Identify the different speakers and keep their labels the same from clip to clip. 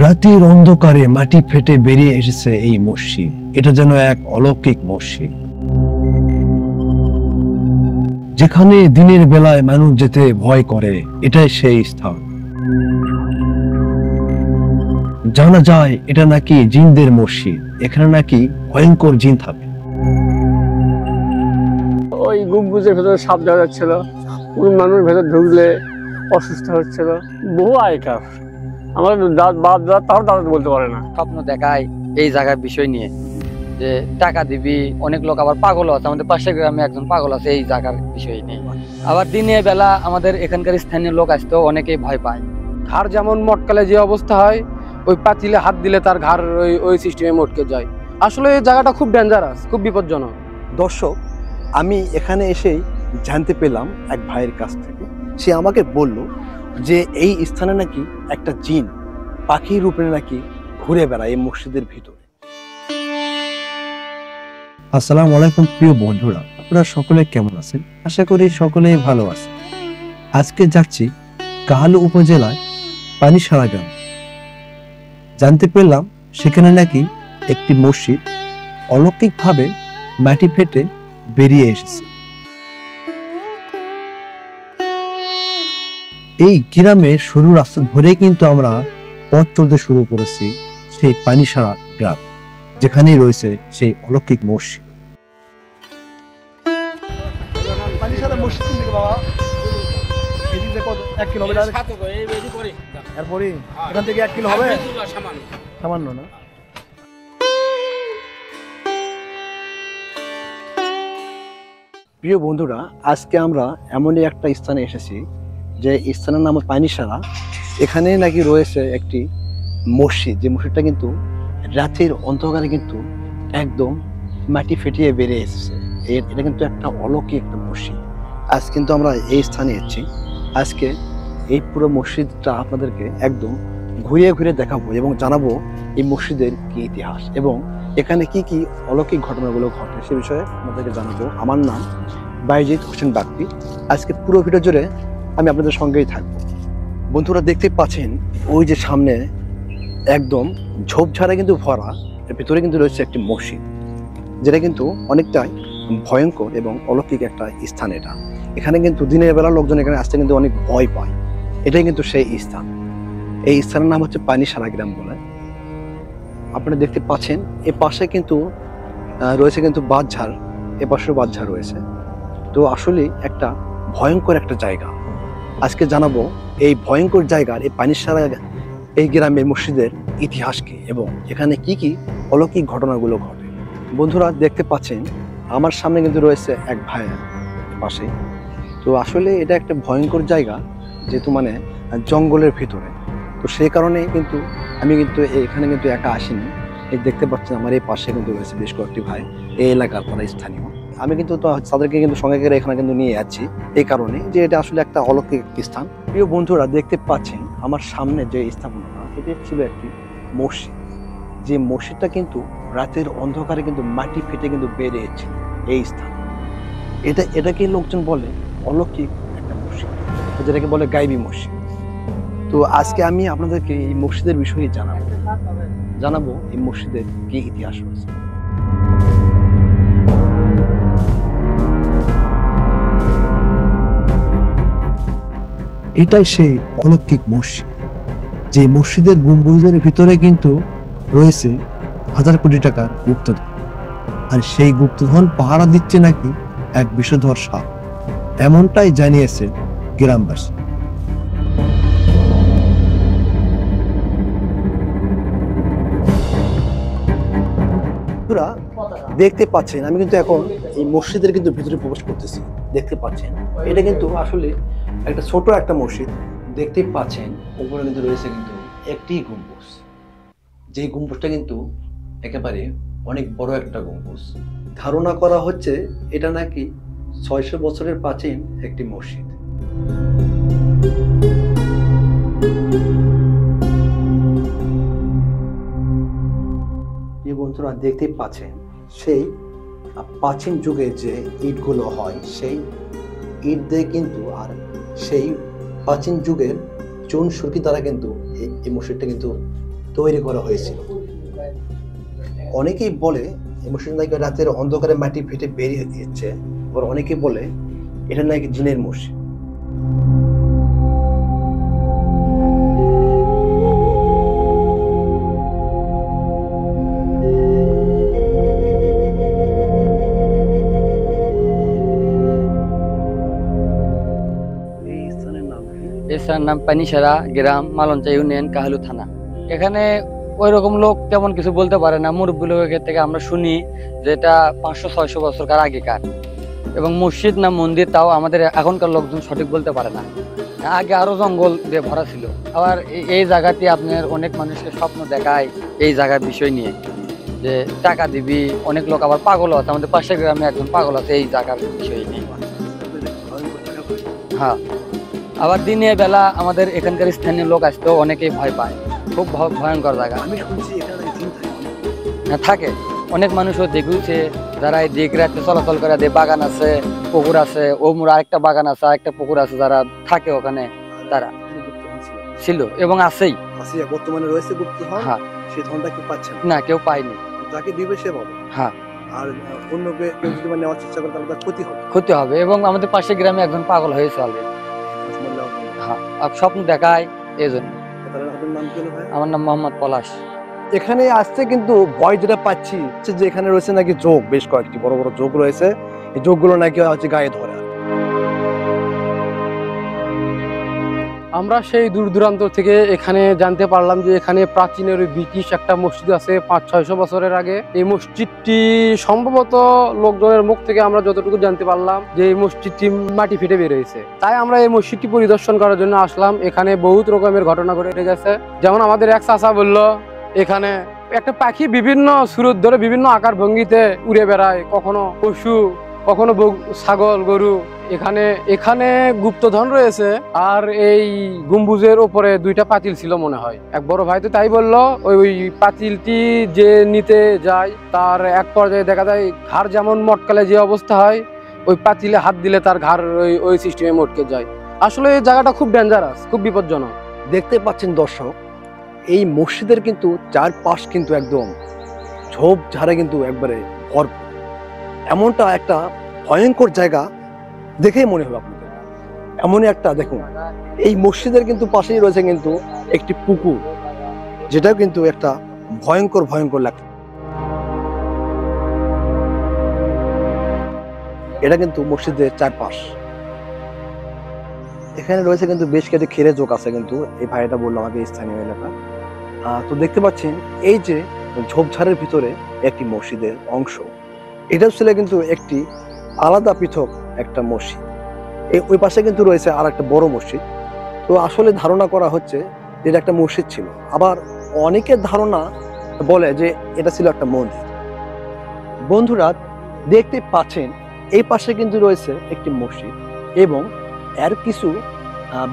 Speaker 1: রাতের অন্ধকারে মাটি ফেটে বেরিয়ে এসেছে এই মসজিদ। এটা যেন এক অলৌকিক মসজিদ, যেখানে দিনের বেলায় মানুষ যেতে ভয় করে। এটাই সেই স্থান। জানা যায় এটা নাকি জিনদের মসজিদ। এখানে নাকি ভয়ঙ্কর জিন থাকে।
Speaker 2: ওই গম্বুজের ভেতরে সাপ দেখা যাচ্ছিল, কোন মানুষ ভেতর ঢুকলে অসুস্থ হচ্ছিল। বহু আগেকার আমাদের বাপ দাদা তাও দাদা বলতে পারে না।
Speaker 3: স্বপ্ন দেখায় এই জায়গার বিষয় নিয়ে, যে টাকা দিবি। অনেক লোক আবার পাগল আছে, আমাদের পাশের গ্রামে একজন পাগল আছে এই জায়গার বিষয় নিয়ে। আবার দিনের বেলা আমাদের এখানকার স্থানীয় লোক আসতেও অনেকেই ভয় পায়।
Speaker 4: ঘাড় যেমন মটকালে যে অবস্থা হয়, ওই পাতিলে হাত দিলে তার ঘাড় ওই সিস্টেমে মটকে যায়। আসলে এই জায়গাটা খুব ডেঞ্জারাস, খুব বিপজ্জনক।
Speaker 5: দর্শক, আমি এখানে এসেই জানতে পেলাম এক ভাইয়ের কাছ থেকে। সে আমাকে বলল যে এই স্থানে নাকি একটা জিন পাখির রূপে নাকি ঘুরে বেড়ায় এই মসজিদের ভিতরে।
Speaker 1: আসসালামু আলাইকুম প্রিয় বন্ধুরা, আপনারা সকলে কেমন আছেন? আশা করি সকলেই ভালো আছেন। আজকে যাচ্ছি কাহালু উপজেলায় পানিসারা গ্রাম। জানতে পেলাম সেখানে নাকি একটি মসজিদ অলৌকিকভাবে মাটি ফেটে বেরিয়ে এসেছে। এই গ্রামে সরু রাস্তা ধরে কিন্তু আমরা পথ চলতে শুরু করেছি সেই পানিসারা গ্রাম, যেখানেই রয়েছে সেই অলৌকিক মসজিদ।
Speaker 5: পানিসারা মসজিদ থেকে বাবা এদিকে কত 1 কিলো হবে? এরপরে এখান থেকে 1 কিলো হবে, সামান্য না? প্রিয় বন্ধুরা, আজকে আমরা এমনই একটা স্থানে এসেছি যে স্থানের নাম পানিসারা। এখানে নাকি রয়েছে একটি মসজিদ, যে মসজিদটা কিন্তু রাতের অন্ধকারে কিন্তু একদম মাটি ফেটিয়ে বেরিয়ে এসেছে। এটা কিন্তু একটা অলৌকিক একটা মসজিদ। আজ কিন্তু আমরা এই স্থানে এসেছি। আজকে এই পুরো মসজিদটা আপনাদেরকে একদম ঘুরিয়ে ঘুরিয়ে দেখাবো এবং জানাবো এই মসজিদের কি ইতিহাস এবং এখানে কি কি অলৌকিক ঘটনাগুলো ঘটে সে বিষয়ে আপনাদেরকে জানাবো। আমার নাম বাইজিদ হোসেন বাপ্পি। আজকে পুরো ভিডিও জুড়ে আমি আপনাদের সঙ্গেই থাকবো। বন্ধুরা, দেখতে পাচ্ছেন ওই যে সামনে একদম ঝোপঝাড়ে কিন্তু ভরা, এর ভিতরে কিন্তু রয়েছে একটি মসজিদ, যেটা কিন্তু অনেকটাই ভয়ঙ্কর এবং অলৌকিক একটা স্থান। এখানে কিন্তু দিনের বেলা লোকজন এখানে আসতে কিন্তু অনেক ভয় পায়। এটাই কিন্তু সেই স্থান। এই স্থানের নাম হচ্ছে পানিসারা গ্রাম বলে। আপনারা দেখতে পাচ্ছেন এ পাশে কিন্তু রয়েছে কিন্তু বাঁশঝাড়, এ পাশেও বাঁশঝাড় রয়েছে। তো আসলে একটা ভয়ঙ্কর একটা জায়গা। আজকে জানাবো এই ভয়ঙ্কর জায়গার এই পানিসারা এই গ্রামের মসজিদের ইতিহাস কি এবং এখানে কি কি অলৌকিক ঘটনাগুলো ঘটে। বন্ধুরা, দেখতে পাচ্ছেন আমার সামনে কিন্তু রয়েছে এক ভাইয়া পাশে। তো আসলে এটা একটা ভয়ঙ্কর জায়গা, যেহেতু মানে জঙ্গলের ভিতরে। তো সেই কারণে কিন্তু আমি কিন্তু এখানে কিন্তু একা আসিনি। এই দেখতে পাচ্ছেন আমার এই পাশে কিন্তু রয়েছে বেশ কয়েকটি ভাই এই এলাকার, তারা স্থানীয়। আমি কিন্তু তাদেরকে কিন্তু সঙ্গে করে এখানে কিন্তু নিয়ে যাচ্ছি এই কারণে যে এটা আসলে একটা অলৌকিক স্থান। প্রিয় বন্ধুরা, দেখতে পাচ্ছেন আমার সামনে যে স্থাপনাটা, এটা ছিল একটি মসজিদ। যে মসজিদটা কিন্তু রাতের অন্ধকারে কিন্তু মাটি ফেটে কিন্তু বেরিয়েছে এই স্থান। এটাকে লোকজন বলে অলৌকিক একটা মসজিদ, যেটাকে বলে গায়বী মসজিদ। তো আজকে আমি আপনাদেরকে এই মসজিদের বিষয়ে জানাবো এই মসজিদের কি ইতিহাস রয়েছে।
Speaker 1: এটাই সেই অলৌকিক মসজিদ, যে মসজিদের গম্বুজের ভিতরে কিন্তু রয়েছে 1000 কোটি টাকার গুপ্তধন। আর সেই গুপ্তধন পাহারা দিচ্ছে নাকি এক বিষধর সাপ, এমনটাই জানিয়েছে গ্রামবাসী।
Speaker 5: দেখতে পাচ্ছেন আমি কিন্তু এখন এই মসজিদের কিন্তু ভিতরে প্রবেশ করতেছি। দেখতে পাচ্ছেন এটা কিন্তু আসলে একটা ছোট একটা মসজিদ। দেখতে পাচ্ছেন উপরে কিন্তু রয়েছে কিন্তু একটি গম্বুজ, যে গম্বুজটা কিন্তু একেবারে অনেক বড় একটা গম্বুজ। ধারণা করা হচ্ছে এটা নাকি 600 বছরের প্রাচীন একটি মসজিদ। বন্ধুরা, দেখতে পাচ্ছেন সেই প্রাচীন যুগে যে ইটগুলো হয়, সেই ইট দিয়ে কিন্তু আর সেই প্রাচীন যুগের চুন সুরকি দ্বারা কিন্তু এই মসজিদটা কিন্তু তৈরি করা হয়েছিল। অনেকেই বলে এই মসজিদ নাকি রাতের অন্ধকারে মাটি ফেটে বেরিয়ে দিচ্ছে, আবার অনেকেই বলে এটা নাকি জিনের মসজিদ।
Speaker 3: এছাড়ার নাম পানিসারা গ্রাম, মালঞ্চা ইউনিয়ন, কাহালু থানা। এখানে ওই রকম লোক তেমন কিছু বলতে পারে না। মুরব্বী লোকের থেকে আমরা শুনি যে এটা 500-600 বছরকার আগেকার, এবং মসজিদ না মন্দির তাও আমাদের এখনকার লোকজন সঠিক বলতে পারে না। আগে আরো জঙ্গল দিয়ে ভরা ছিল। আবার এই জায়গাটি আপনার অনেক মানুষকে স্বপ্ন দেখায় এই জায়গার বিষয় নিয়ে, যে টাকা দিবি। অনেক লোক আবার পাগল আছে, আমাদের পাশের গ্রামে একজন পাগল আছে এই জায়গার বিষয় নিয়ে। হ্যাঁ, আবার দিনে বেলা আমাদের এখানকার স্থানীয় লোক আসতেও অনেকেই ভয় পায়। খুব ভয়ঙ্কর জায়গা।
Speaker 5: আমি শুনছি এখানে জিন থাকে।
Speaker 3: হ্যাঁ, থাকে। অনেক মানুষও দেখুছে যারা এই দিক রাতে চলাচল করে, বাগান আছে, পুকুর আছে, ওমর আরেকটা বাগান আছে, আরেকটা পুকুর আছে, যারা থাকে ওখানে তারা ছিল এবং আছেই।
Speaker 5: বর্তমানে রয়েছে গুপ্তধন।
Speaker 3: হ্যাঁ,
Speaker 5: সেই ধনটা কেউ পাচ্ছে
Speaker 3: না, কেউ পায়নি।
Speaker 5: যাকে দিবে সে পাবে।
Speaker 3: হ্যাঁ,
Speaker 5: আর অন্য কেউ যদি নেওয়ার চেষ্টা করে তাহলে তার ক্ষতি হবে।
Speaker 3: ক্ষতি হবে। এবং আমাদের পাশের গ্রামে একজন পাগল হয়েছে অলরেডি। হ্যাঁ, আর স্বপ্ন দেখায় এই জন্য।
Speaker 5: আপনার নাম কি হলো ভাই?
Speaker 3: আমার নাম মোহাম্মদ পলাশ।
Speaker 5: এখানে আসছে কিন্তু ভয় যেটা পাচ্ছি যে এখানে রয়েছে নাকি যোগ, বেশ কয়েকটি বড় বড় যোগ রয়েছে। এই যোগগুলো নাকি হচ্ছে গায়ে ধরে।
Speaker 4: আমরা সেই দূর দূরান্ত থেকে এখানে জানতে পারলাম যে এখানে প্রাচীনের ব্রিটিশ একটা মসজিদ আছে 500-600 বছরের আগে। এই মসজিদটি সম্ভবত লোকজনের মুখ থেকে আমরা যতটুকু জানতে পারলাম যে এই মসজিদটি মাটি ফেটে বের হয়েছে। তাই আমরা এই মসজিদটি পরিদর্শন করার জন্য আসলাম। এখানে বহুত রকমের ঘটনা ঘটে গেছে। যেমন আমাদের এক চাচা বলল এখানে একটা পাখি বিভিন্ন সুরত ধরে বিভিন্ন আকার ভঙ্গিতে উড়ে বেড়ায়, কখনো পশু, কখনো ছাগল, গরু। এখানে গুপ্তধন রয়েছে। আর এই গম্বুজের উপরে 2টা পাতিল ছিল মনে হয়। এক বড় ভাই তো তাই বললো। ওই পাতিলটি যে নিতে যায় তার এক পর্যায়ে দেখা যায় ঘাড় যেমন মটকালে যে অবস্থা হয়, ওই পাতিলে হাত দিলে তার ঘাড় ওই সিস্টেমে মটকে যায়। আসলে এই জায়গাটা খুব ডেঞ্জারাস, খুব বিপজ্জনক।
Speaker 5: দেখতে পাচ্ছেন দর্শক, এই মসজিদের কিন্তু চারপাশ কিন্তু একদম ঝোপ ঝাড়ে কিন্তু একবারে ভরপুর। এমনটা একটা ভয়ঙ্কর জায়গা দেখেই মনে হবে আপনাদের। এমনই একটা দেখুন, এই মসজিদের কিন্তু পাশেই রয়েছে কিন্তু একটি পুকুর, যেটাও কিন্তু একটা ভয়ঙ্কর ভয়ঙ্কর লাগে। এটা কিন্তু মসজিদের চারপাশ। এখানে রয়েছে কিন্তু বেশ কিছু খেরে যোগ আছে কিন্তু, এই ভাইটা বললো আমাকে স্থানীয় এলাকা। তো দেখতে পাচ্ছেন এই যে ঝোপঝাড়ের ভিতরে একটি মসজিদের অংশ, এটাও ছিল কিন্তু একটি আলাদা পৃথক একটা মসজিদ। ওই পাশে কিন্তু রয়েছে আর একটা বড় মসজিদ। তো আসলে ধারণা করা হচ্ছে যে এটা একটা মসজিদ ছিল, আবার অনেকের ধারণা বলে যে এটা ছিল একটা মন্দির। বন্ধুরা দেখতে পাচ্ছেন এই পাশে কিন্তু রয়েছে একটি মসজিদ এবং এর কিছু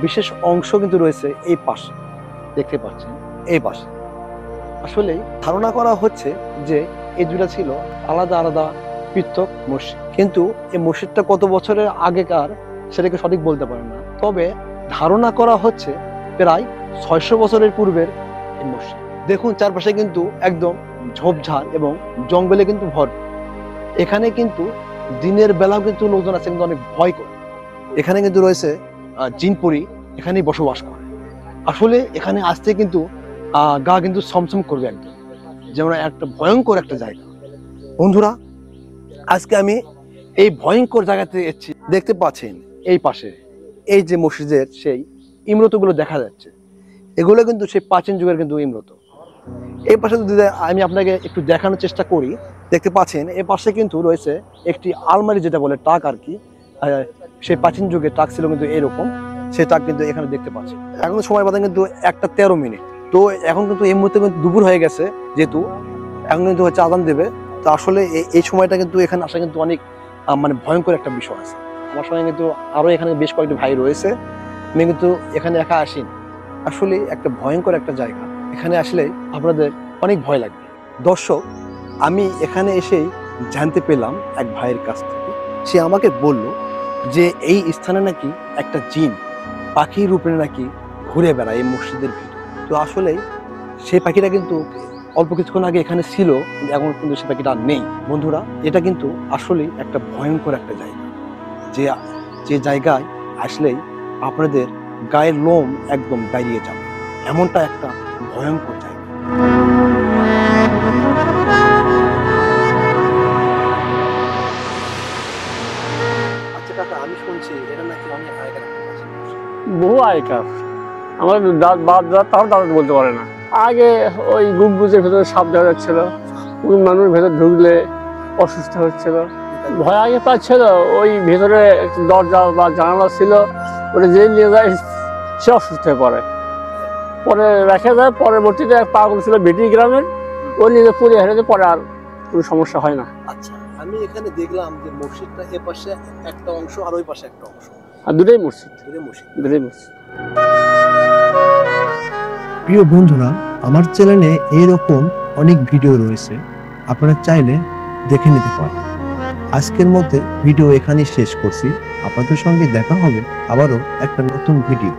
Speaker 5: বিশেষ অংশ কিন্তু রয়েছে এই পাশে, দেখতে পাচ্ছেন এই পাশে। আসলে ধারণা করা হচ্ছে যে এই দুটা ছিল আলাদা আলাদা পৃথক মসজিদ, কিন্তু এই মসজিদটা কত বছরের আগেকার সেটাকে সঠিক বলতে পারে না। তবে ধারণা করা হচ্ছে প্রায় 600 বছরের পূর্বের এই মসজিদ। দেখুন চারপাশে কিন্তু একদম ঝোপঝাড় এবং জঙ্গলে কিন্তু ভরপুর। এখানে কিন্তু দিনের বেলাও কিন্তু লোকজন আছে কিন্তু অনেক ভয় করে। এখানে কিন্তু রয়েছে জিনপুরি, এখানেই বসবাস করে। আসলে এখানে আসতে কিন্তু গা কিন্তু ছমছম করবে একদম, যেমন একটা ভয়ঙ্কর একটা জায়গা। বন্ধুরা আজকে আমি এই ভয়ঙ্কর জায়গাতে এসেছি। দেখতে পাচ্ছেন এই পাশে এই যে মসজিদের সেই ইমরতগুলো দেখা যাচ্ছে, এগুলো কিন্তু সেই প্রাচীন যুগের কিন্তু ইমরত। এই পাশে যদি আমি আপনাকে একটু দেখানোর চেষ্টা করি, দেখতে পাচ্ছেন এই পাশে কিন্তু রয়েছে একটি আলমারি, যেটা বলে টাক আর কি। সেই প্রাচীন যুগে টাক ছিল কিন্তু এরকম, সেই টাক কিন্তু এখানে দেখতে পাচ্ছি। এখন সময় বাদে কিন্তু 1টা 13 মিনিট। তো এখন কিন্তু এই মুহূর্তে কিন্তু দুপুর হয়ে গেছে, যেহেতু এখন কিন্তু হচ্ছে আজান দেবে। তো আসলে এই সময়টা কিন্তু এখানে আসা কিন্তু অনেক মানে ভয়ঙ্কর একটা বিষয় আছে। আমার সঙ্গে কিন্তু আরো এখানে বেশ কয়েকটি ভাই রয়েছে। আমি কিন্তু এখানে একা আসিনি। আসলে একটা ভয়ঙ্কর একটা জায়গা, এখানে আসলে আপনাদের অনেক ভয় লাগবে। দর্শক আমি এখানে এসেই জানতে পেলাম এক ভাইয়ের কাছ থেকে, সে আমাকে বলল যে এই স্থানে নাকি একটা জিন পাখির রূপে নাকি ঘুরে বেড়ায় এই মসজিদের ভিতরে। তো আসলে সেই পাখিটা কিন্তু অল্প কিছুক্ষণ আগে এখানে ছিল, কিন্তু এখন কিন্তু সেই পাখিটা আর নেই। বন্ধুরা, এটা কিন্তু আসলেই একটা ভয়ঙ্কর একটা জায়গা, যে যে জায়গায় আসলেই আপনাদের গায়ের লোম একদম দাঁড়িয়ে যাবে, এমনটা একটা ভয়ঙ্কর জায়গা। আচ্ছা কাকা, আমি শুনছি এটা নাকি অনেক আগেকার একটা প্রাচীন মসজিদ।
Speaker 2: বহু আগেকার, আমাদের বাপ দাদা তাও দাদা বলতে পারে না। আগে ওই গম্বুজের ভেতরে সাপ দেখা যাচ্ছিল, কোন মানুষ ভেতর ঢুকলে অসুস্থ হচ্ছিল, ভয় আগে পাচ্ছিল। ওই ভেতরে একটা দরজা বা জানালা ছিল, ওটা যে নিয়ে যায় সে অসুস্থ হয়ে পড়ে। পরে দেখা যায় পরবর্তীতে এক পাগল ছিল বেটি গ্রামের, ও নিজে পুড়ে হেরেছে, পরে আর কোনো সমস্যা হয় না।
Speaker 5: আচ্ছা, আমি এখানে দেখলাম যে মসজিদটা এ পাশে একটা অংশ আর ওই পাশে একটা অংশ,
Speaker 2: আর দুটোই মসজিদ,
Speaker 5: দুটো মসজিদ।
Speaker 2: দুটোই মসজিদ।
Speaker 1: প্রিয় বন্ধুরা, আমার চ্যানেলে এইরকম অনেক ভিডিও রয়েছে, আপনারা চাইলে দেখে নিতে পারেন। আজকের মধ্যে ভিডিও এখানেই শেষ করছি। আপনাদের সঙ্গে দেখা হবে আবারও একটা নতুন ভিডিও।